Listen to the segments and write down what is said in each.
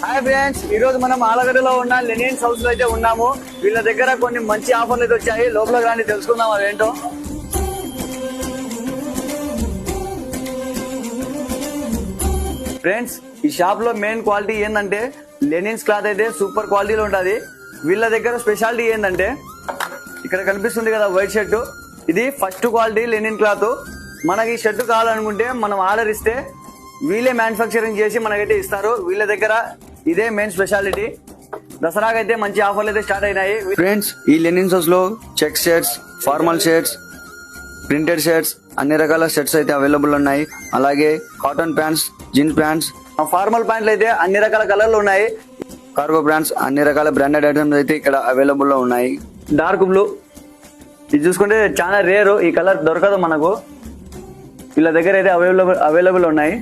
Hi friends, ఈ రోజు మనం ఆలగడ్డలో ఉన్న లెనిన్స్ హౌస్ లో అయితే ఉన్నాము. వీళ్ళ దగ్గర కొన్ని మంచి ఆఫర్లు అయితే వచ్చాయి. లోపల కానీ తెలుసుకుందాం అవేంటో. ఫ్రెండ్స్, ఈ షాప్ లో మెయిన్ క్వాలిటీ ఏంటంటే లెనిన్స్ క్లాత్ అయితే సూపర్ క్వాలిటీలో ఉంటది. వీళ్ళ దగ్గర స్పెషాలిటీ ఏంటంటే ఇక్కడ కనిపిస్తుంది కదా వైట్ షర్ట్, ఇది ఫస్ట్ క్వాలిటీ లెనిన్ క్లాత్. మనకి ఈ షర్ట్ కావాలనుకుంటే మనం ఆర్డర్ ఇస్తే వీళ్ళే మ్యానుఫ్యాక్చరింగ్ చేసి మనకైతే ఇస్తారు. వీళ్ళ దగ్గర ఇదే మెయిన్ స్పెషాలిటీ. దసరాకైతే మంచి ఆఫర్లు అయితే స్టార్ట్ అయినాయి. ఫ్రెండ్స్, ఈ లెనిన్స్ హౌస్ లో check shirts, formal shirts, printed shirts, అన్ని రకాల షర్ట్స్ అయితే అవైలబుల్ ఉన్నాయి. అలాగే cotton pants, jeans pants, formal ప్యాంట్లు అయితే అన్ని రకాల కలర్లు ఉన్నాయి. కార్గో బ్రాండ్స్, అన్ని రకాల బ్రాండెడ్ ఐటమ్స్ అయితే ఇక్కడ అవైలబుల్ లో ఉన్నాయి. డార్క్ బ్లూ ఇది చూసుకుంటే చాలా రేరు, ఈ కలర్ దొరకదు మనకు. వీళ్ళ దగ్గర అయితే అవైలబుల్ ఉన్నాయి.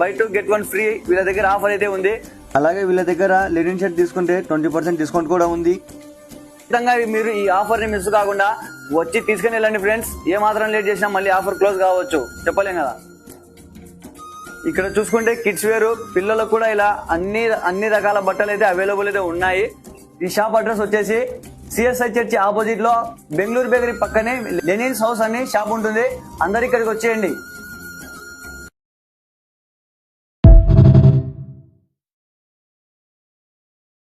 బై 2 get 1 ఫ్రీ వీళ్ళ దగ్గర ఆఫర్ అయితే ఉంది. అలాగే వీళ్ళ దగ్గర లెనిన్ షర్ట్ తీసుకుంటే 20% డిస్కౌంట్ కూడా ఉంది. ఖచ్చితంగా మీరు ఈ ఆఫర్ ని మిస్ కాకుండా వచ్చి తీసుకుని వెళ్ళండి ఫ్రెండ్స్. ఏ మాత్రం లేట్ చేసినా మళ్ళీ ఆఫర్ క్లోజ్ కావచ్చు, చెప్పలేం కదా. ఇక్కడ చూసుకుంటే కిడ్స్ వేర్, పిల్లలకు కూడా ఇలా అన్ని రకాల బట్టలు అయితే అవైలబుల్ అయితే ఉన్నాయి. ఈ షాప్ అడ్రస్ వచ్చేసి సిఎస్ఐ చర్చి ఆపోజిట్ లో బెంగళూరు బేకరీ పక్కనే లెనిన్స్ హౌస్ అని షాప్ ఉంటుంది. అందరు ఇక్కడికి వచ్చేయండి.